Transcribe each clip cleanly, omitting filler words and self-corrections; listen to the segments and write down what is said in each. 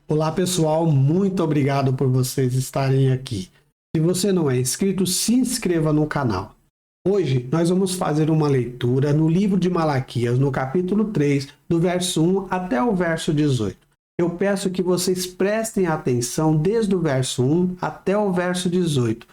Olá pessoal, muito obrigado por vocês estarem aqui. Se você não é inscrito, se inscreva no canal. Hoje nós vamos fazer uma leitura no livro de Malaquias, no capítulo 3, do verso 1 até o verso 18. Eu peço que vocês prestem atenção desde o verso 1 até o verso 18.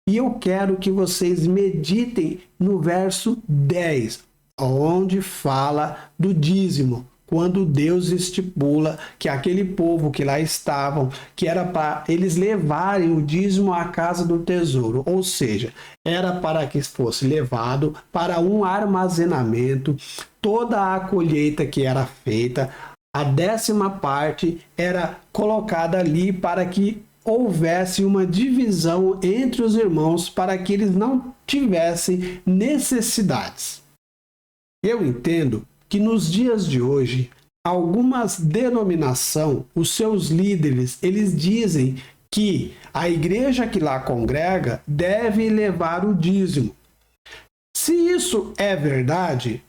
E eu quero que vocês meditem no verso 10, onde fala do dízimo. Quando Deus estipula que aquele povo que lá estavam, que era para eles levarem o dízimo à casa do tesouro, ou seja, era para que fosse levado para um armazenamento, toda a colheita que era feita, a 10ª parte era colocada ali para que houvesse uma divisão entre os irmãos para que eles não tivessem necessidades. Eu entendo que nos dias de hoje, algumas denominações, os seus líderes, eles dizem que a igreja que lá congrega deve levar o dízimo. Se isso é verdade,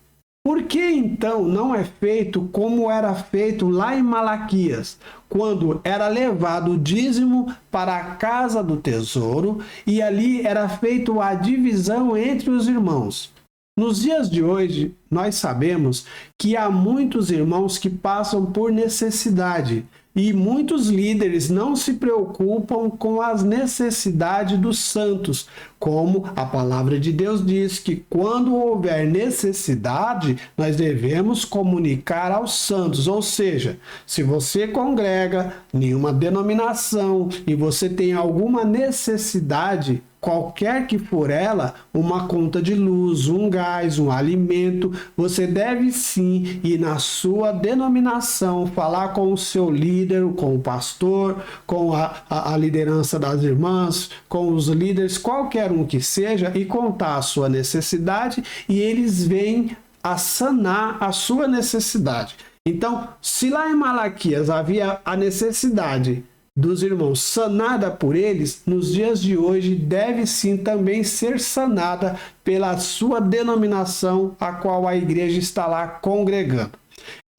por que então não é feito como era feito lá em Malaquias, quando era levado o dízimo para a casa do tesouro e ali era feita a divisão entre os irmãos? Nos dias de hoje, nós sabemos que há muitos irmãos que passam por necessidade e muitos líderes não se preocupam com as necessidades dos santos, como a palavra de Deus diz que quando houver necessidade, nós devemos comunicar aos santos, ou seja, se você congrega em uma denominação e você tem alguma necessidade, qualquer que for ela, uma conta de luz, um gás, um alimento, você deve sim ir na sua denominação, falar com o seu líder, com o pastor, com a liderança das irmãs, com os líderes, qualquer um que seja, e contar a sua necessidade e eles vêm a sanar a sua necessidade. Então, se lá em Malaquias havia a necessidade dos irmãos sanada por eles, nos dias de hoje deve sim também ser sanada pela sua denominação a qual a igreja está lá congregando.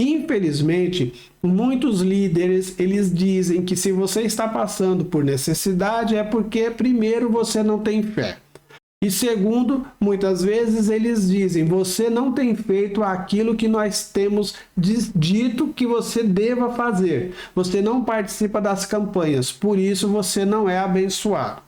Infelizmente, muitos líderes, eles dizem que se você está passando por necessidade é porque primeiro você não tem fé. E segundo, muitas vezes eles dizem, você não tem feito aquilo que nós temos dito que você deva fazer. Você não participa das campanhas, por isso você não é abençoado.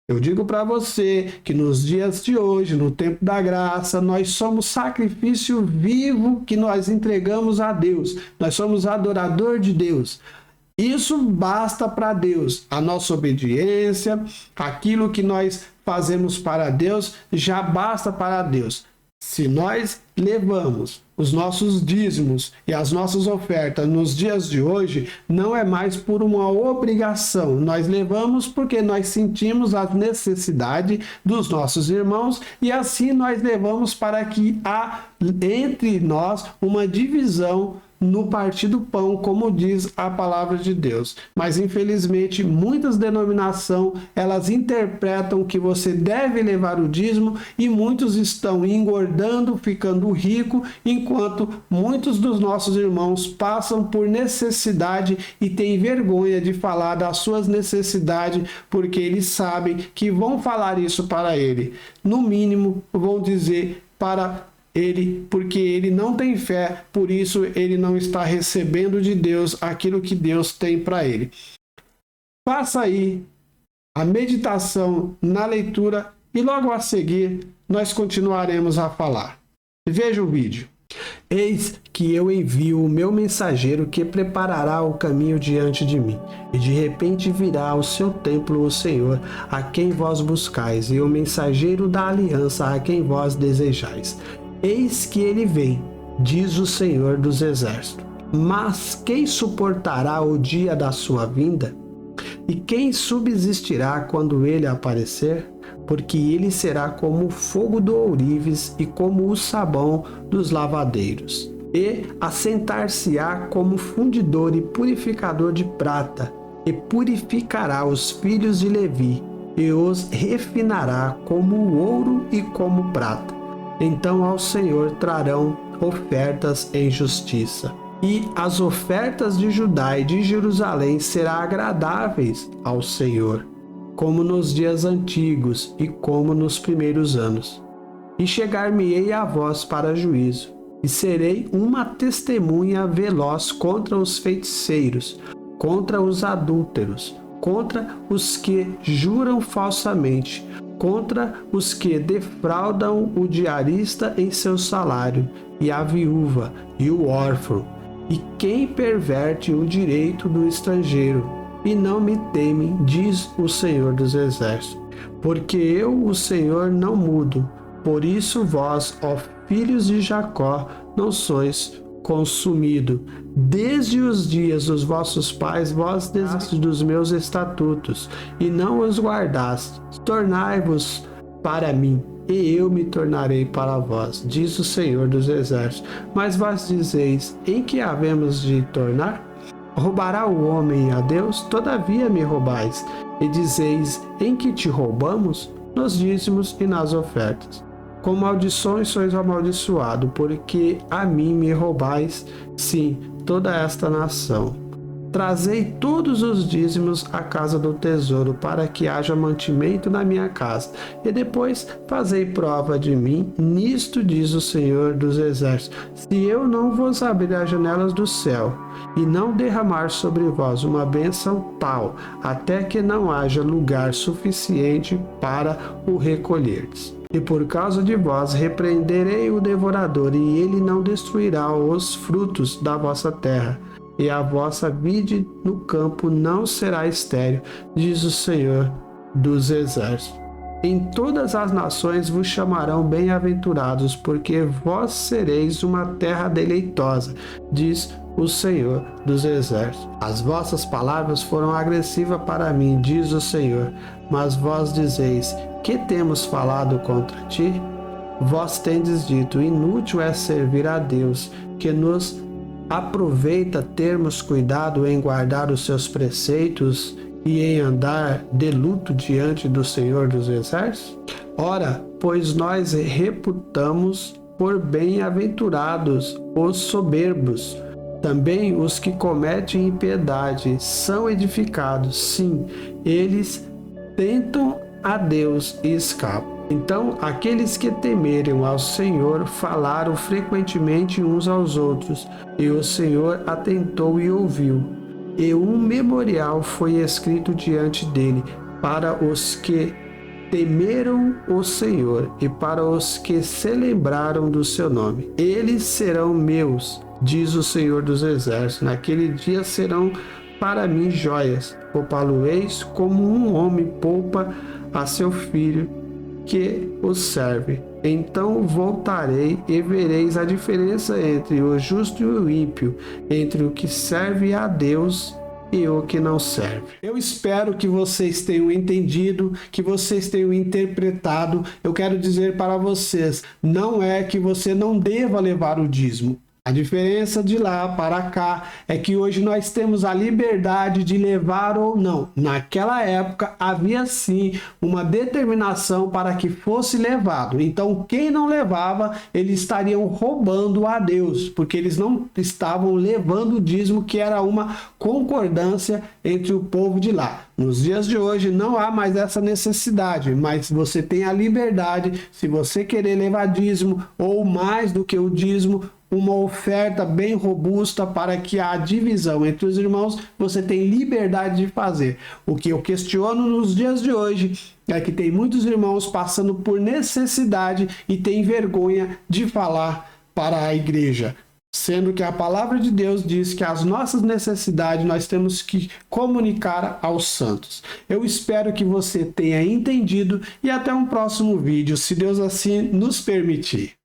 Eu digo para você que nos dias de hoje, no tempo da graça, nós somos sacrifício vivo que nós entregamos a Deus. Nós somos adorador de Deus. Isso basta para Deus. A nossa obediência, aquilo que nós fazemos para Deus, já basta para Deus. Se nós levamos os nossos dízimos e as nossas ofertas nos dias de hoje, não é mais por uma obrigação. Nós levamos porque nós sentimos a necessidade dos nossos irmãos e assim nós levamos para que há entre nós uma divisão no partir do pão, como diz a palavra de Deus. Mas infelizmente muitas denominações elas interpretam que você deve levar o dízimo e muitos estão engordando, ficando rico, enquanto muitos dos nossos irmãos passam por necessidade e têm vergonha de falar das suas necessidades porque eles sabem que vão falar isso para ele. No mínimo vão dizer para ele, porque ele não tem fé, por isso ele não está recebendo de Deus aquilo que Deus tem para ele. Faça aí a meditação na leitura e logo a seguir nós continuaremos a falar. Veja o vídeo. Eis que eu envio o meu mensageiro que preparará o caminho diante de mim. E de repente virá ao seu templo o Senhor, a quem vós buscais, e o mensageiro da aliança, a quem vós desejais. Eis que ele vem, diz o Senhor dos Exércitos. Mas quem suportará o dia da sua vinda? E quem subsistirá quando ele aparecer? Porque ele será como o fogo do ourives e como o sabão dos lavadeiros. E assentar-se-á como fundidor e purificador de prata, e purificará os filhos de Levi, e os refinará como o ouro e como prata. Então ao Senhor trarão ofertas em justiça. e as ofertas de Judá e de Jerusalém serão agradáveis ao Senhor, como nos dias antigos e como nos primeiros anos. E chegar-me-ei a vós para juízo, e serei uma testemunha veloz contra os feiticeiros, contra os adúlteros, contra os que juram falsamente, contra os que defraudam o diarista em seu salário, e a viúva, e o órfão, e quem perverte o direito do estrangeiro, e não me temem, diz o Senhor dos Exércitos. Porque eu, o Senhor, não mudo. Por isso vós, ó filhos de Jacó, não sois consumido. Desde os dias dos vossos pais, vós desistes dos meus estatutos, e não os guardastes. Tornai-vos para mim, e eu me tornarei para vós, diz o Senhor dos Exércitos. Mas vós dizeis, em que havemos de tornar? Roubará o homem a Deus? Todavia me roubais. E dizeis, em que te roubamos? Nos dízimos e nas ofertas. Com maldições sois amaldiçoado, porque a mim me roubais, sim, toda esta nação. Trazei todos os dízimos à casa do tesouro, para que haja mantimento na minha casa, e depois fazei prova de mim, nisto diz o Senhor dos Exércitos, se eu não vos abrir as janelas do céu, e não derramar sobre vós uma bênção tal, até que não haja lugar suficiente para o recolherdes. E por causa de vós repreenderei o devorador, e ele não destruirá os frutos da vossa terra, e a vossa vide no campo não será estéril, diz o Senhor dos Exércitos. Em todas as nações vos chamarão bem-aventurados, porque vós sereis uma terra deleitosa, diz o Senhor dos Exércitos. As vossas palavras foram agressivas para mim, diz o Senhor, mas vós dizeis, que temos falado contra ti? Vós tendes dito, inútil é servir a Deus, que nos aproveita termos cuidado em guardar os seus preceitos e em andar de luto diante do Senhor dos Exércitos? Ora, pois nós reputamos por bem-aventurados os soberbos. Também os que cometem impiedade são edificados. Sim, eles tentam a Deus e escapam. Então, aqueles que temeram ao Senhor falaram frequentemente uns aos outros, e o Senhor atentou e ouviu. E um memorial foi escrito diante dele para os que temeram o Senhor e para os que se lembraram do seu nome. Eles serão meus, diz o Senhor dos Exércitos. Naquele dia serão para mim joias. Poupá-lo-eis como um homem poupa a seu filho que o serve. Então voltarei e vereis a diferença entre o justo e o ímpio, entre o que serve a Deus e o que não serve. Eu espero que vocês tenham entendido, que vocês tenham interpretado. Eu quero dizer para vocês, não é que você não deva levar o dízimo. A diferença de lá para cá é que hoje nós temos a liberdade de levar ou não. Naquela época havia sim uma determinação para que fosse levado. Então quem não levava, eles estariam roubando a Deus, porque eles não estavam levando o dízimo, que era uma concordância entre o povo de lá. Nos dias de hoje não há mais essa necessidade, mas você tem a liberdade, se você querer levar dízimo ou mais do que o dízimo, uma oferta bem robusta para que a divisão entre os irmãos, você tem liberdade de fazer. O que eu questiono nos dias de hoje é que tem muitos irmãos passando por necessidade e tem vergonha de falar para a igreja. Sendo que a palavra de Deus diz que as nossas necessidades nós temos que comunicar aos santos. Eu espero que você tenha entendido e até um próximo vídeo, se Deus assim nos permitir.